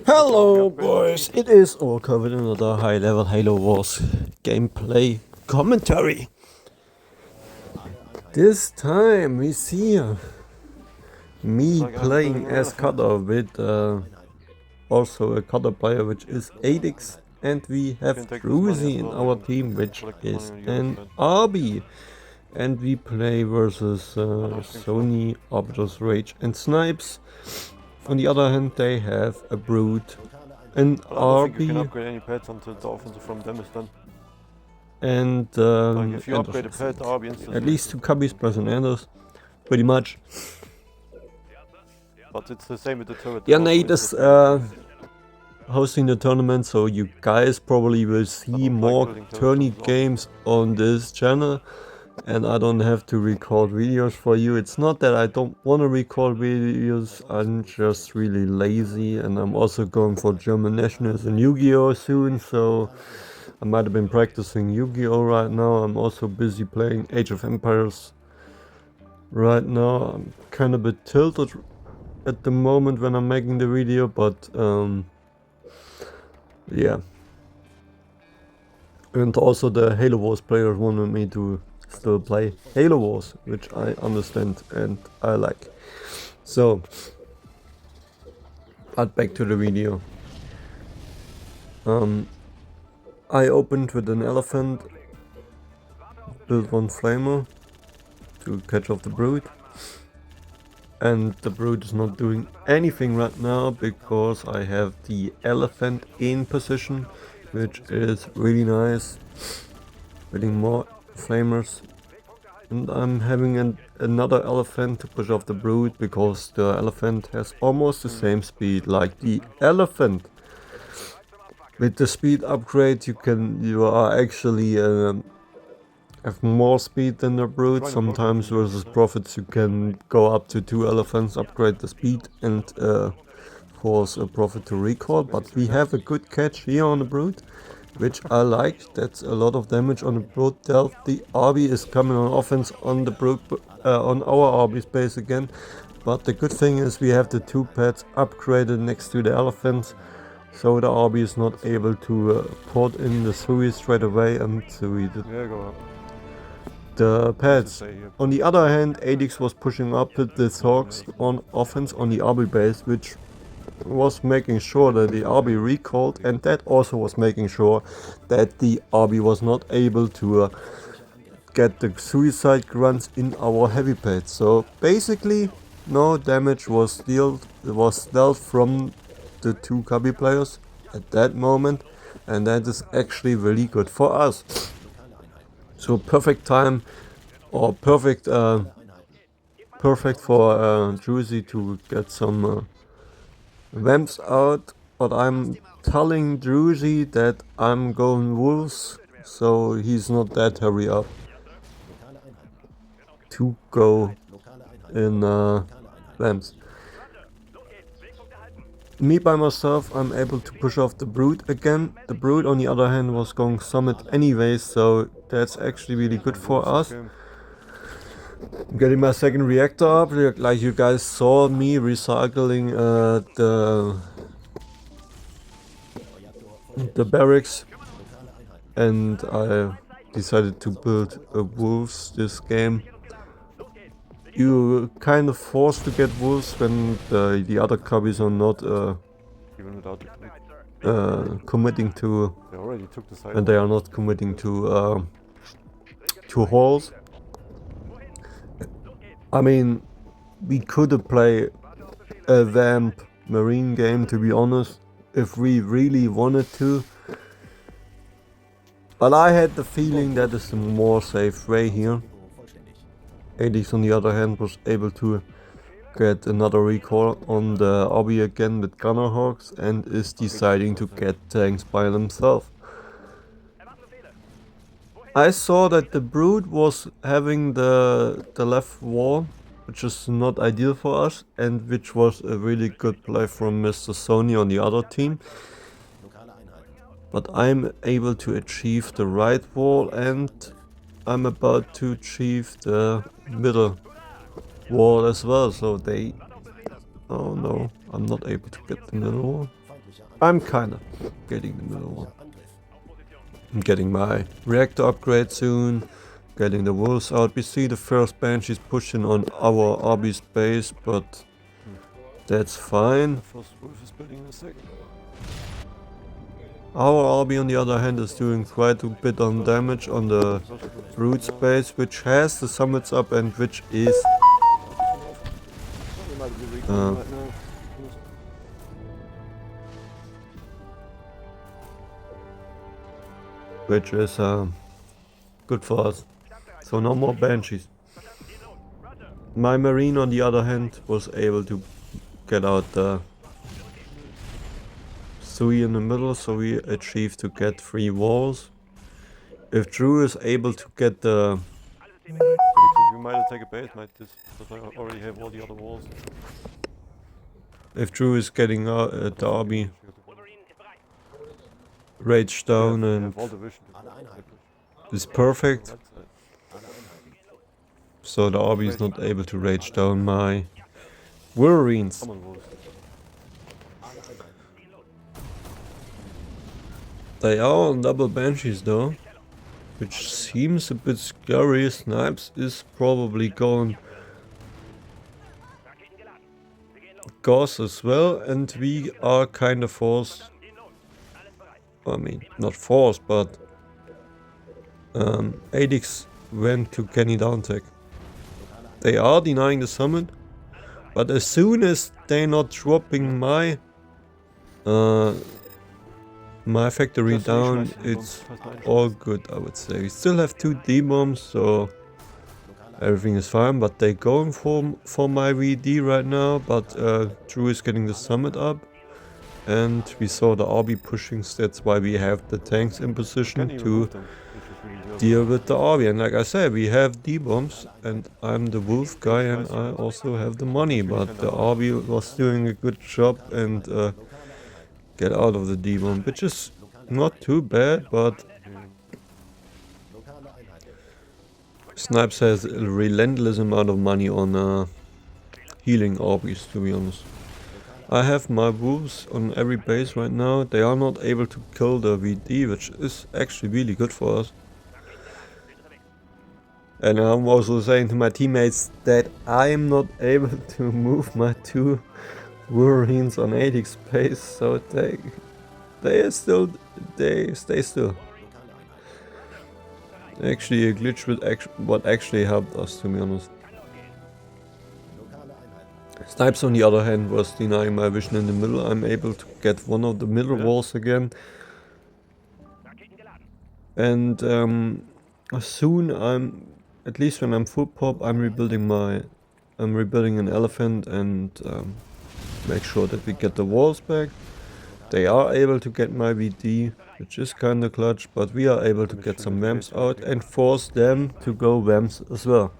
Hello boys, it is Orca with another high level Halo Wars gameplay commentary. This time we see me playing as Cutter with also a Cutter player which is Adix, and we have Druzy in our team which is an arby. And we play versus Sony, Arbiter's Rage and Snipes. On the other hand, they have a Brood, an arby, and if you upgrade a pet, arby instantly. at least two cubbies plus an Anders, pretty much. But it's the same with the turret. Yeah, Nate is hosting the tournament, so you guys probably will see more tourney games on this channel. And I don't have to record videos for you. It's not that I don't want to record videos, I'm just really lazy, and I'm also going for German Nationals in Yu-Gi-Oh! Soon, so I might have been practicing Yu-Gi-Oh! Right now. I'm also busy playing Age of Empires right now. I'm kind of a bit tilted at the moment when I'm making the video, but yeah. And also the Halo Wars players wanted me to still play Halo Wars, which I understand and I like. So, but back to the video. I opened with an elephant, built one flamer to catch off the Brood, and the Brood is not doing anything right now because I have the elephant in position, which is really nice, building more flamers, and I'm having another elephant to push off the Brood because the elephant has almost the same speed like the elephant. With the speed upgrade you are actually have more speed than the Brood. Sometimes versus Prophets you can go up to 2 elephants, upgrade the speed and force a Prophet to recall, but we have a good catch here on the Brood, which I like. That's a lot of damage on the Brood dealt. The arby is coming on offense on the Brood, on our arby space again, but the good thing is we have the 2 pets upgraded next to the elephants, so the arby is not able to port in the Sui straight away and Sui the pets. On the other hand, Adix was pushing up with the Hawks on offense on the arby base, which was making sure that the arby recalled, and that also was making sure that the arby was not able to get the suicide grunts in our heavy pets. So basically no damage was dealt from the 2 cubby players at that moment, and that is actually really good for us. So perfect time, or perfect for Druzy to get some vamps out, but I'm telling Druzy that I'm going wolves, so he's not that hurry up to go in vamps. Me by myself, I'm able to push off the Brood again. The Brood on the other hand was going summit anyways, so that's actually really good for us. I'm getting my second reactor up, like you guys saw me recycling the barracks, and I decided to build wolves this game. You kind of forced to get wolves when the other cubbies are not Even without committing to, they already took the side. and they are not committing to halls. I mean, we could have played a vamp marine game, to be honest, if we really wanted to, but I had the feeling that is the more safe way here. Adix on the other hand was able to get another recall on the arby again with Gunner Hawks and is deciding to get tanks by himself. I saw that the Brood was having the left wall, which is not ideal for us, and which was a really good play from Mr. Sony on the other team. But I'm able to achieve the right wall, and I'm about to achieve the middle wall as well, so they Oh no, I'm not able to get the middle wall. I'm kinda getting the middle wall. I'm getting my reactor upgrade soon. Getting the wolves out. We see the first banshees pushing on our arby's base, but that's fine. The first wolf is building in a sec. Our army on the other hand is doing quite a bit on damage on the root space, which has the summits up and which is good for us. So no more banshees. My marine on the other hand was able to get out the 3 in the middle, so we achieved to get 3 walls. If Drew is able to get the... You might take a base, might this, because I already have all the other walls. If Drew is getting the army rage down and is perfect, so the army is not able to rage down my Wolverines. They are on double banshees though, which seems a bit scary. Snipes is probably going Gauss as well, and we are kind of forced. I mean, not forced, but Adix went to Kenny Downtech. They are denying the summon, but as soon as they're not dropping my my factory down, it's all good, I would say. We still have 2 D-bombs, so everything is fine, but they're going for my VD right now, but Drew is getting the summit up, and we saw the RB pushing, so that's why we have the tanks in position to deal with the RB. And like I said, we have D-bombs, and I'm the wolf guy, and I also have the money, but the RB was doing a good job and get out of the D-bomb, which is not too bad, but Snipes has a relentless amount of money on healing Orbeez, to be honest. I have my wolves on every base right now. They are not able to kill the VD, which is actually really good for us. And I'm also saying to my teammates that I am not able to move my 2 Wolverines on 80 space, so they stay still. Actually, a glitch with what actually helped us, to be honest. Snipes on the other hand was denying my vision in the middle. I'm able to get one of the middle walls again, and soon at least when I'm full pop, I'm rebuilding an elephant and make sure that we get the walls back. They are able to get my VD, which is kinda clutch, but we are able to get some vamps out and force them to go vamps as well,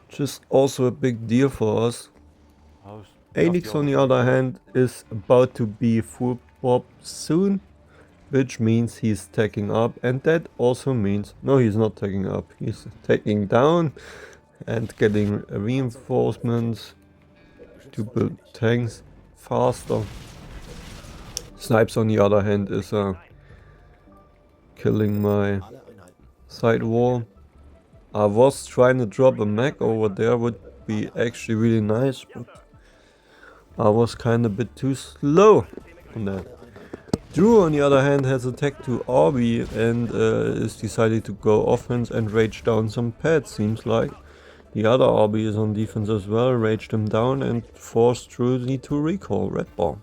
which is also a big deal for us. Alix on the other hand is about to be full pop soon, which means he's taking up, and that also means, no, he's not taking up, he's taking down and getting reinforcements to build tanks faster. Snipes on the other hand is killing my side wall. I was trying to drop a mech over there, would be actually really nice, but I was kind of a bit too slow on that. Drew on the other hand has attacked to RB and is decided to go offense and rage down some pads, seems like. The other RB is on defense as well, raged him down and forced Drew to recall Red Bomb.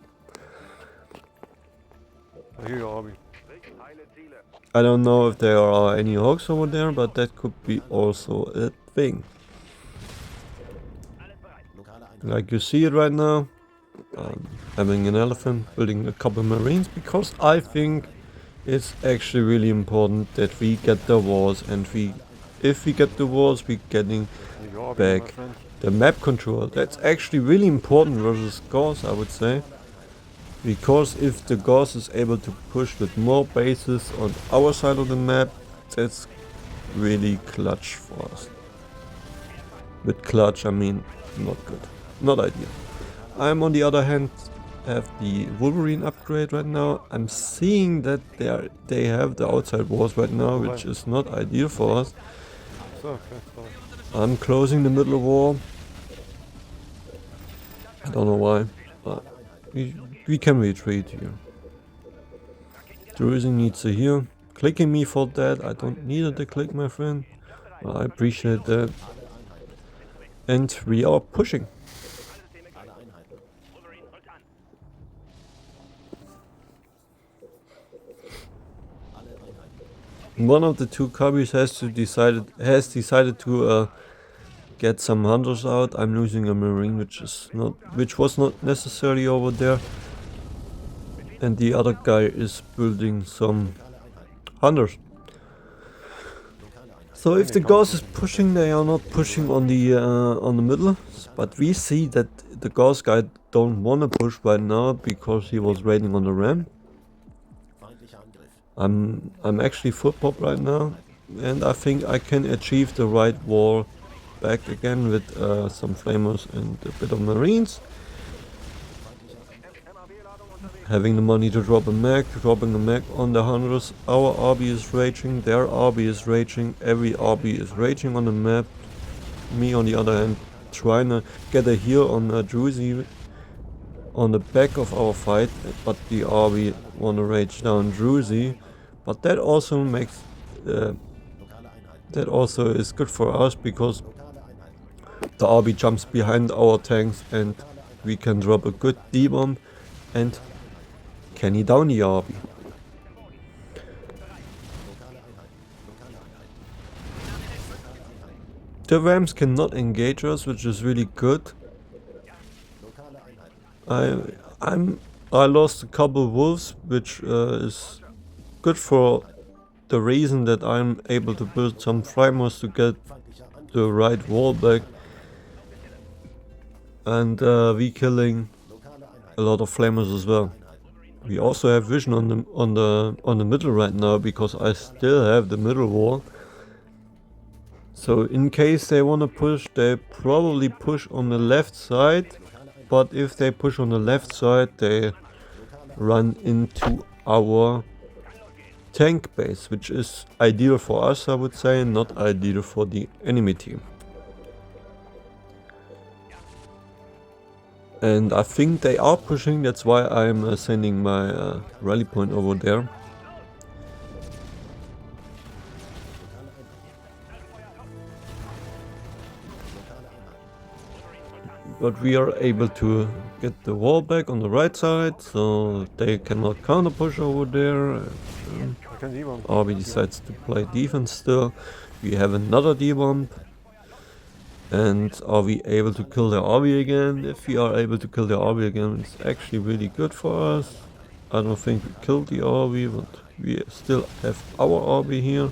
I hear you, RB. I don't know if there are any hogs over there, but that could be also a thing. Like you see it right now, having an elephant, building a couple marines, because I think it's actually really important that we get the walls, and if we get the walls, we're getting back the map control. That's actually really important versus Gauss, I would say. Because if the Gauss is able to push with more bases on our side of the map, that's really clutch for us. With clutch I mean not good, not ideal. I'm on the other hand have the Wolverine upgrade right now. I'm seeing that they have the outside walls right now, which is not ideal for us. So, okay, sorry. I'm closing the middle wall. I don't know why, but we can retreat here. Druzy needs to heal. Clicking me for that. I don't need to click, my friend. Well, I appreciate that. And we are pushing. One of the two cubbies has decided to get some hunters out. I'm losing a marine, which was not necessary over there. And the other guy is building some hunters. So if the Gauss is pushing, they are not pushing on the middle. But we see that the Gauss guy don't wanna push right now because he was raiding on the ramp. I'm actually full pop right now, and I think I can achieve the right wall back again with some flamers and a bit of marines. Having the money to drop a mag, dropping a mag on the hunters. Our arby is raging, their arby is raging, every arby is raging on the map. Me on the other hand trying to get a heal on Druzy on the back of our fight, but the arby wanna rage down Druzy. But that also makes that also is good for us because the arby jumps behind our tanks and we can drop a good D-bomb and can down the arby. The rams cannot engage us, which is really good. I lost a couple wolves, which is good for the reason that I'm able to build some primers to get the right wall back, and we killing a lot of flamers as well. We also have vision on the middle right now because I still have the middle wall. So in case they wanna push, they probably push on the left side. But if they push on the left side, they run into our tank base, which is ideal for us, I would say, not ideal for the enemy team. And I think they are pushing, that's why I'm sending my rally point over there. But we are able to get the wall back on the right side, so they cannot counter push over there. Arby decides to play defense still. We have another D-bomb. And are we able to kill the arby again? If we are able to kill the arby again, it's actually really good for us. I don't think we killed the arby, but we still have our arby here.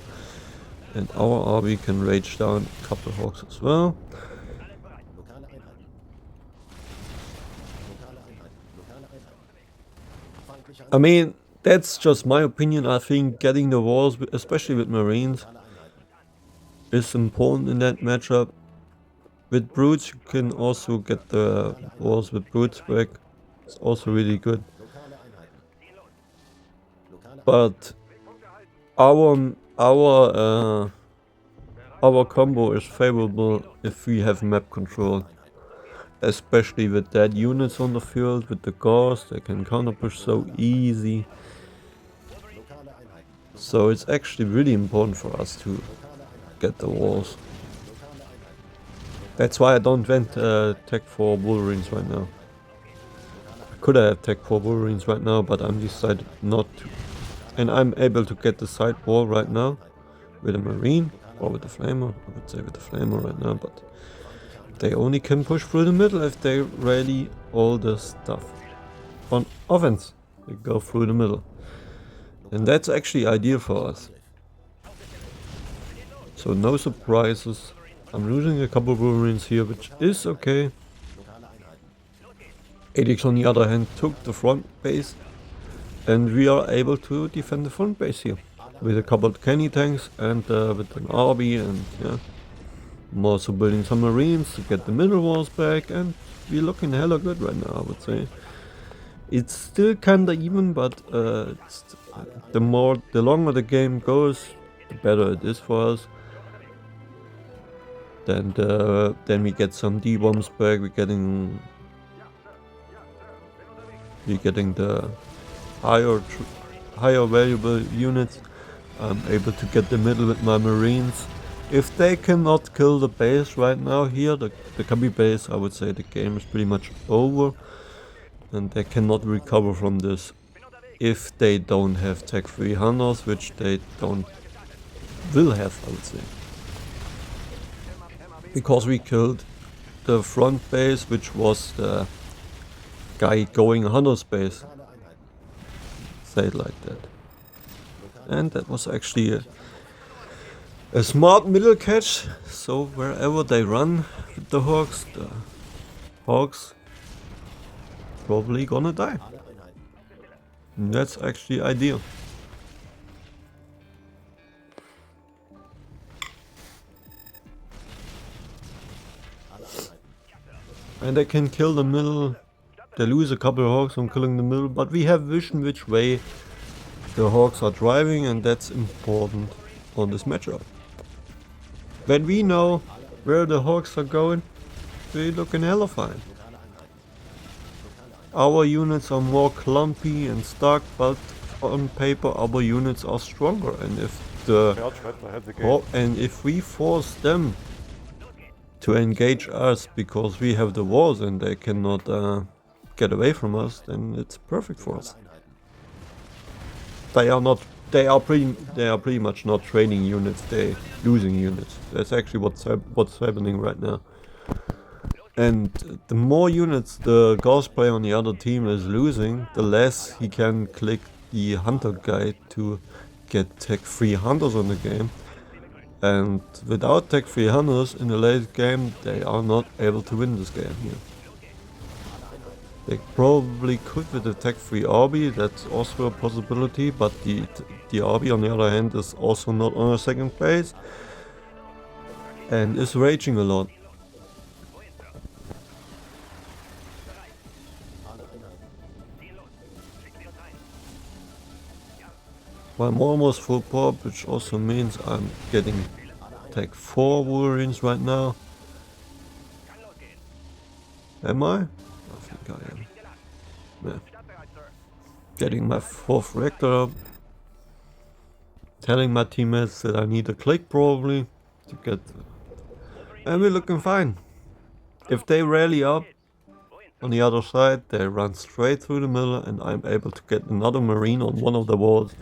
And our arby can rage down a couple hawks as well. I mean, that's just my opinion. I think getting the walls, especially with marines, is important in that matchup. With brutes, you can also get the walls with brutes back. It's also really good. But our combo is favorable if we have map control. Especially with dead units on the field, with the Gauss, they can counter push so easy. So it's actually really important for us to get the walls. That's why I don't went tech for Wolverines right now. I could have tech for Wolverines right now, but I'm decided not to. And I'm able to get the side wall right now with a marine or with a flamer. I would say with a flamer right now, but they only can push through the middle if they rally all the stuff. On offense, they go through the middle. And that's actually ideal for us. So no surprises. I'm losing a couple of Wolverines here, which is okay. Adix on the other hand took the front base. And we are able to defend the front base here. With a couple of canny tanks and with an arby and yeah. I'm also building some marines to get the middle walls back, and we're looking hella good right now, I would say. It's still kinda even, but the longer the game goes, the better it is for us. Then we get some D-bombs back. We're getting the higher valuable units. I'm able to get the middle with my marines. If they cannot kill the base right now here, the Kabi base, I would say the game is pretty much over. And they cannot recover from this if they don't have tech 3 hunters, which they will have, I would say. Because we killed the front base, which was the guy going hunter space. Say it like that. And that was actually a smart middle catch. So wherever they run with the hawks probably gonna die. And that's actually ideal. And they can kill the middle. They lose a couple of hawks from killing the middle, but we have vision which way the hawks are driving, and that's important on this matchup. When we know where the hawks are going, we're looking hella fine. Our units are more clumpy and stuck, but on paper our units are stronger, and if we force them to engage us because we have the walls and they cannot get away from us, then it's perfect for us. They are pretty much not training units, they're losing units. That's actually what's happening right now. And the more units the Gauss player on the other team is losing, the less he can click the hunter guide to get tech 3 hunters on the game. And without tech 3 hunters in the late game, they are not able to win this game here. They probably could with the tech 3 arby, that's also a possibility, but the arby on the other hand is also not on a second place and is raging a lot. Well, I'm almost full pop, which also means I'm getting tech 4 Wolverines right now. Am I? I think I am. Yeah. Getting my 4th reactor up. Telling my teammates that I need a click probably to get... And we're looking fine. If they rally up on the other side, they run straight through the middle and I'm able to get another marine on one of the walls.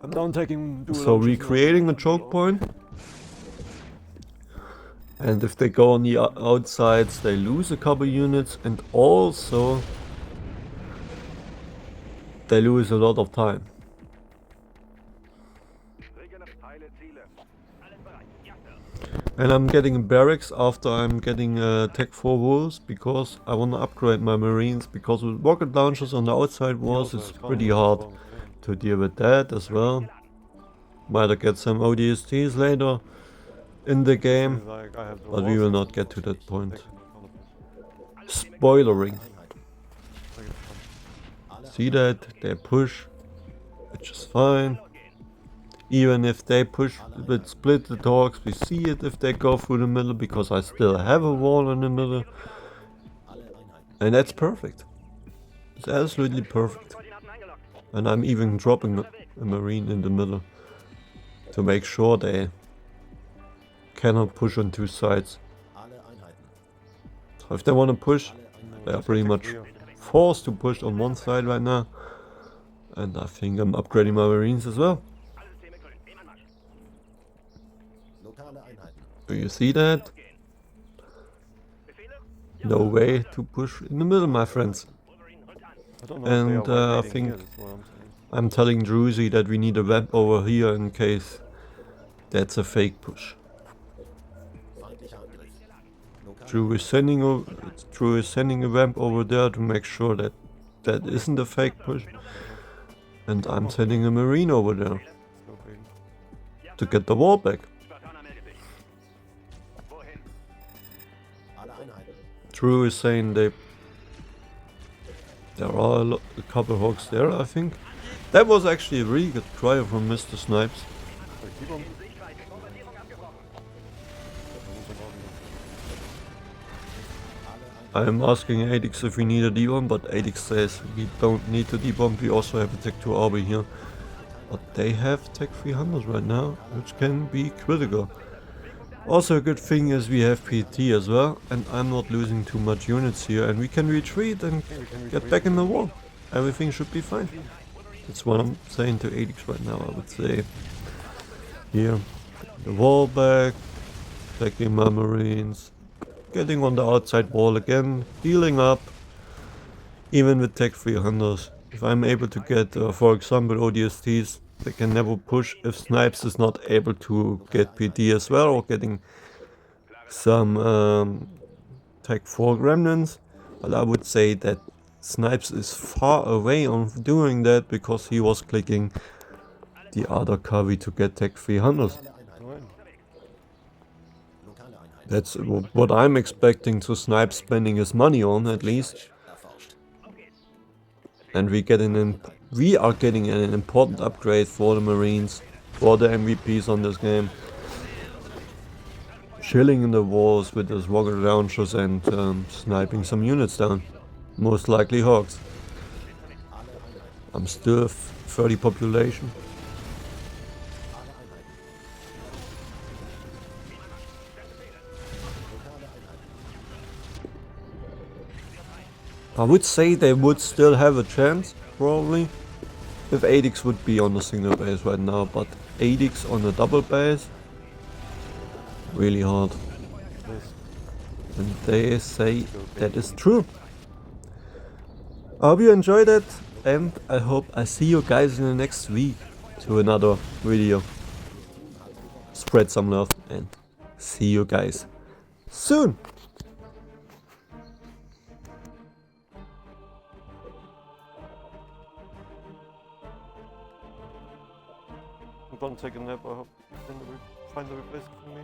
I'm down taking... So we're creating a choke point. And if they go on the outsides, they lose a couple units, and also they lose a lot of time. And I'm getting barracks after I'm getting tech 4 wolves, because I want to upgrade my marines, because with rocket launchers on the outside walls it's pretty hard to deal with that as well. Might get some ODSTs later in the game, but we will not get to that point. Spoilering. See that? They push, which is fine. Even if they push with split the talks, we see it if they go through the middle, because I still have a wall in the middle. And that's perfect. It's absolutely perfect. And I'm even dropping a marine in the middle to make sure they cannot push on two sides. So if they want to push, they are pretty much forced to push on one side right now. And I think I'm upgrading my marines as well. Do you see that? No way to push in the middle, my friends. And I think I'm telling Druzy that we need a vamp over here in case that's a fake push. Drew is sending a vamp over there to make sure that that isn't a fake push. And I'm sending a marine over there to get the wall back. Drew is saying there are a couple hogs there, I think. That was actually a really good try from Mr. Snipes. Wait, D-bomb? I'm asking Adix if we need a D-bomb, but Adix says we don't need to D-bomb. We also have a Tech 2 Arby here. But they have Tech 300 right now, which can be critical. Also a good thing is we have PT as well, and I'm not losing too much units here, and we can retreat and get back in the war. Everything should be fine. That's what I'm saying to Adix right now, I would say. Here, the wall back, attacking my marines, getting on the outside wall again, healing up, even with Tech 300s. If I'm able to get, for example, ODSTs, they can never push if Snipes is not able to get PD as well, or getting some Tech 4 Gremlins. But I would say that Snipes is far away on doing that because he was clicking the other Kavi to get Tech 300s. That's what I'm expecting to Snipe spending his money on, at least. And we are getting an important upgrade for the Marines, for the MVPs on this game. Chilling in the walls with his rocket launchers and sniping some units down. Most likely Hogs. I'm still 30 population. I would say they would still have a chance, probably, if Adix would be on a single base right now, but Adix on a double base, really hard. And they say that is true. I hope you enjoyed it, and I hope I see you guys in the next week to another video. Spread some love and see you guys soon. I'm gonna take a nap. I hope you can find a replacement for me.